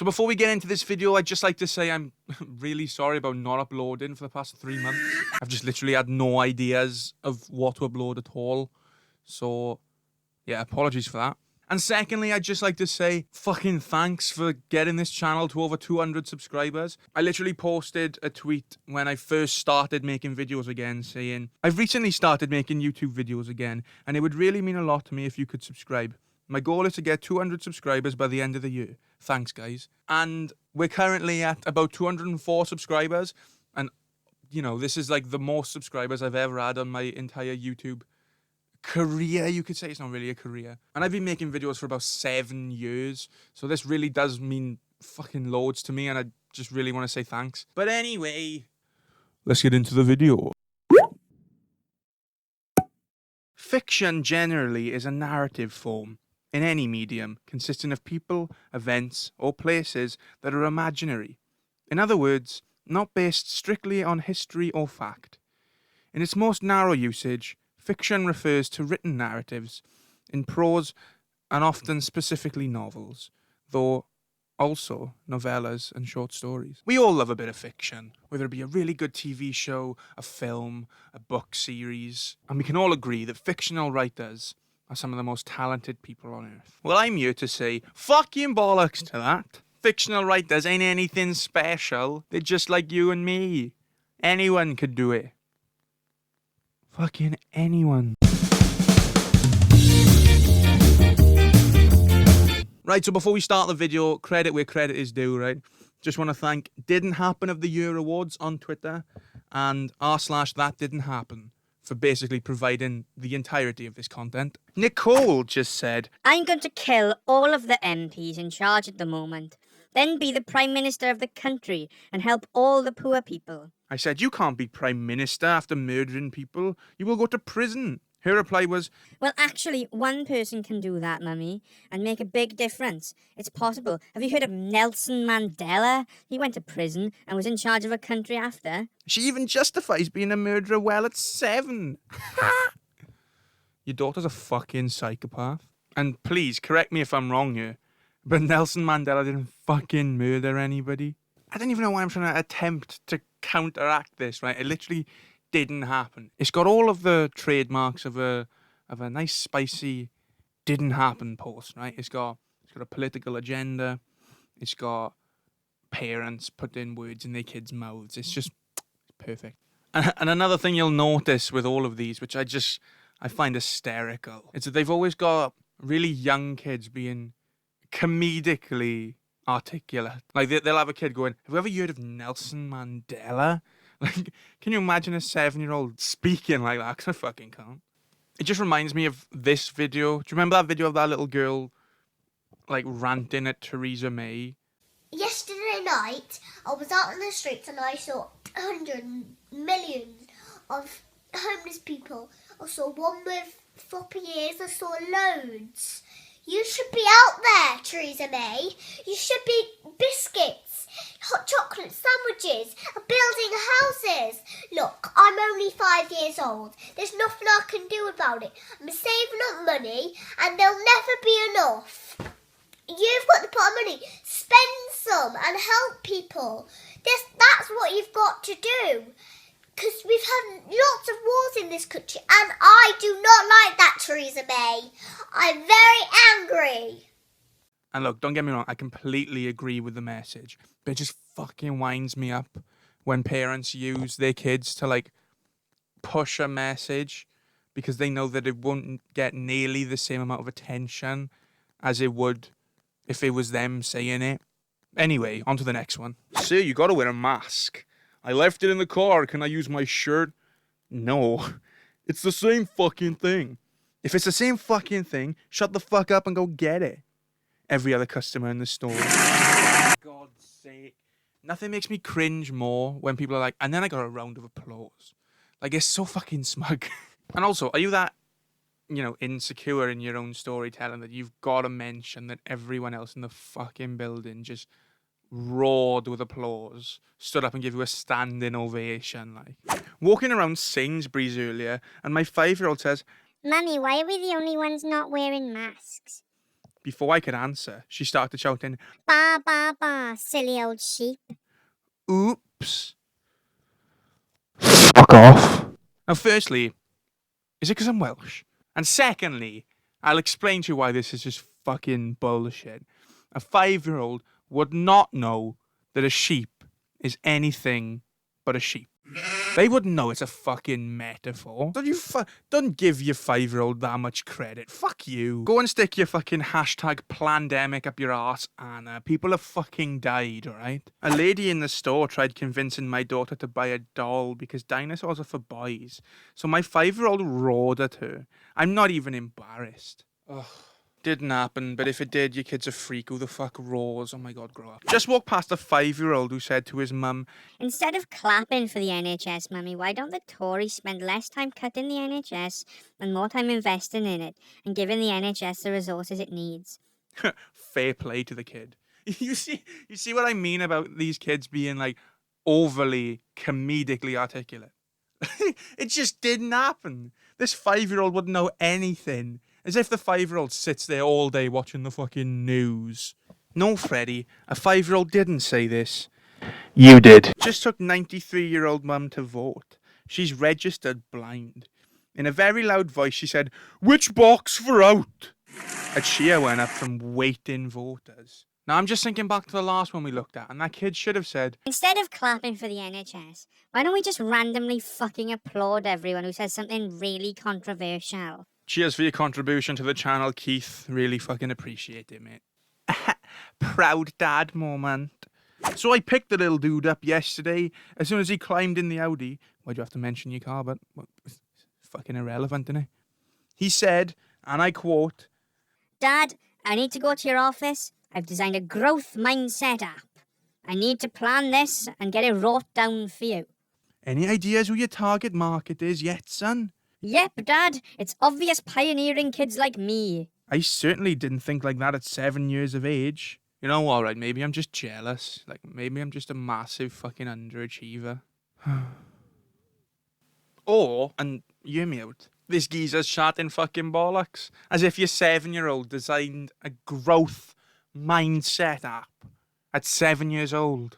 So before we get into this video, I'd just like to say I'm really sorry about not uploading for the past 3 months. I've just literally had no ideas of what to upload at all. So, yeah, apologies for that. And secondly, I'd just like to say fucking thanks for getting this channel to over 200 subscribers. I literally posted a tweet when I first started making videos again saying, I've recently started making YouTube videos again, and it would really mean a lot to me if you could subscribe. My goal is to get 200 subscribers by the end of the year. Thanks, guys. And we're currently at about 204 subscribers. And, you know, this is like the most subscribers I've ever had on my entire YouTube career, you could say. It's not really a career. And I've been making videos for about 7 years. So this really does mean fucking loads to me. And I just really want to say thanks. But anyway, let's get into the video. Fiction generally is a narrative form in any medium consisting of people, events, or places that are imaginary. In other words, not based strictly on history or fact. In its most narrow usage, fiction refers to written narratives in prose and often specifically novels, though also novellas and short stories. We all love a bit of fiction, whether it be a really good TV show, a film, a book series, and we can all agree that fictional writers are some of the most talented people on earth. Well, I'm here to say, fucking bollocks to that. Fictional writers ain't anything special. They're just like you and me. Anyone could do it. Fucking anyone. Right, so before we start the video, credit where credit is due, right? Just want to thank Didn't Happen of the Year Awards on Twitter and r/that didn't happen for basically providing the entirety of this content. Nicole just said, I'm going to kill all of the MPs in charge at the moment, then be the Prime Minister of the country and help all the poor people. I said, you can't be Prime Minister after murdering people. You will go to prison. Her reply was, Well, actually, one person can do that, Mummy, and make a big difference. It's possible. Have you heard of Nelson Mandela? He went to prison and was in charge of a country after. she even justifies being a murderer well at 7. Your daughter's a fucking psychopath. And please, correct me if I'm wrong here, but Nelson Mandela didn't fucking murder anybody. I don't even know why I'm trying to attempt to counteract this, right? It literally didn't happen. It's got all of the trademarks of a nice spicy didn't happen post, right? It's got a political agenda. It's got parents putting words in their kids' mouths. It's just perfect. And another thing you'll notice with all of these, which I find hysterical, is that they've always got really young kids being comedically articulate. Like they'll have a kid going, have you ever heard of Nelson Mandela? Like, can you imagine a 7-year-old speaking like that? Because I fucking can't. It just reminds me of this video. Do you remember that video of that little girl, like, ranting at Theresa May? Yesterday night, I was out on the streets and I saw millions of homeless people. I saw one with floppy ears. I saw loads. You should be out there, Theresa May. You should be biscuits, hot chocolate sandwiches, and building houses. Look, I'm only 5 years old. There's nothing I can do about it. I'm saving up money and there'll never be enough. You've got the pot of money. Spend some and help people. That's what you've got to do. Because we've had lots of wars in this country and I do not like that, Theresa May. I'm very angry. And look, don't get me wrong, I completely agree with the message. But it just fucking winds me up when parents use their kids to, like, push a message because they know that it won't get nearly the same amount of attention as it would if it was them saying it. Anyway, on to the next one. Sir, you gotta wear a mask. I left it in the car. Can I use my shirt? No. It's the same fucking thing. If it's the same fucking thing, shut the fuck up and go get it. Every other customer in the store. For God's sake. Nothing makes me cringe more when people are like, and then I got a round of applause. Like, it's so fucking smug. And also, are you that, you know, insecure in your own storytelling that you've got to mention that everyone else in the fucking building just roared with applause, stood up and gave you a standing ovation? Like, walking around Sainsbury's earlier, and my 5-year-old says, Mummy, why are we the only ones not wearing masks? Before I could answer, she started shouting, Ba, ba, ba. silly old sheep. Oops. Fuck off. Now, firstly, is it because I'm Welsh? And secondly, I'll explain to you why this is just fucking bullshit. A 5-year-old would not know that a sheep is anything but a sheep. They wouldn't know it's a fucking metaphor. Don't give your 5-year-old that much credit. Fuck you. Go and stick your fucking hashtag plandemic up your ass, Anna. People have fucking died, alright? A lady in the store tried convincing my daughter to buy a doll because dinosaurs are for boys. So my 5-year-old roared at her. I'm not even embarrassed. Ugh. Didn't happen, but if it did, your kid's a freak. Who the fuck roars? Oh my god, grow up. Just walked past a 5-year-old who said to his mum, Instead of clapping for the NHS, Mummy, why don't the Tories spend less time cutting the NHS and more time investing in it and giving the NHS the resources it needs? fair play to the kid. You see what I mean about these kids being like overly comedically articulate? It just didn't happen. This 5-year-old wouldn't know anything. As if the 5-year-old sits there all day watching the fucking news. No, Freddie, a 5-year-old didn't say this. You did. Just took 93-year-old mum to vote. She's registered blind. In a very loud voice, she said, "Which box for out?" A cheer went up from waiting voters. Now, I'm just thinking back to the last one we looked at, and that kid should have said, Instead of clapping for the NHS, why don't we just randomly fucking applaud everyone who says something really controversial? "Cheers for your contribution to the channel, Keith. Really fucking appreciate it, mate." Proud dad moment. So I picked the little dude up yesterday. As soon as he climbed in the Audi, why'd you have to mention your car? But well, it's fucking irrelevant, isn't it? He said, and I quote, Dad, I need to go to your office. I've designed a growth mindset app. I need to plan this and get it wrote down for you. "Any ideas who your target market is yet, son?" Yep, Dad, it's obvious pioneering kids like me. I certainly didn't think like that at 7 years of age. You know, alright, maybe I'm just jealous. Like, maybe I'm just a massive fucking underachiever. Or, and hear me out, this geezer's chatting fucking bollocks. As if your 7-year-old designed a growth mindset app at 7 years old.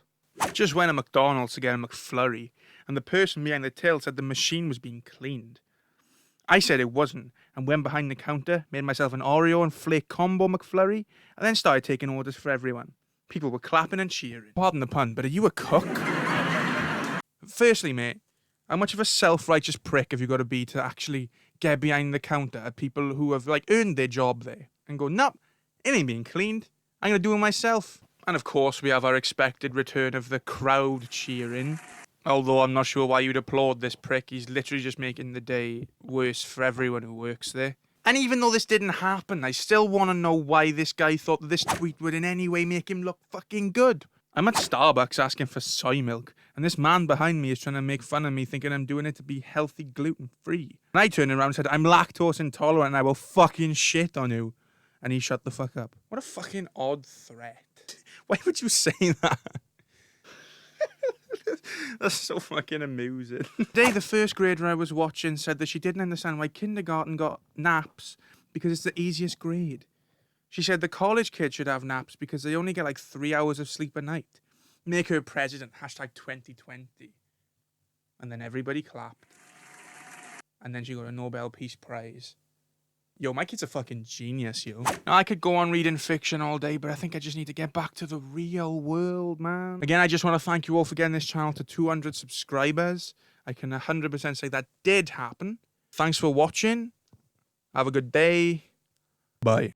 Just went to McDonald's to get a McFlurry, and the person behind the till said the machine was being cleaned. I said it wasn't, and went behind the counter, made myself an Oreo and flake combo McFlurry, and then started taking orders for everyone. People were clapping and cheering. Pardon the pun, but are you a cook? Firstly, mate, how much of a self-righteous prick have you got to be to actually get behind the counter at people who have, like, earned their job there and go, "Nope, it ain't being cleaned. I'm going to do it myself." And of course, we have our expected return of the crowd cheering. Although I'm not sure why you'd applaud this prick. He's literally just making the day worse for everyone who works there. And even though this didn't happen, I still want to know why this guy thought that this tweet would in any way make him look fucking good. I'm at Starbucks asking for soy milk, and this man behind me is trying to make fun of me thinking I'm doing it to be healthy gluten-free. And I turned around and said, "I'm lactose intolerant and I will fucking shit on you." And he shut the fuck up. What a fucking odd threat. Why would you say that? That's so fucking amusing. Today, the first grader I was watching said that she didn't understand why kindergarten got naps because it's the easiest grade. She said the college kids should have naps because they only get like 3 hours of sleep a night. Make her president, hashtag 2020. And then everybody clapped. And then she got a Nobel Peace Prize. Yo, my kid's a fucking genius, yo. Now, I could go on reading fiction all day, but I think I just need to get back to the real world, man. Again, I just want to thank you all for getting this channel to 200 subscribers. I can 100% say that did happen. Thanks for watching. Have a good day. Bye.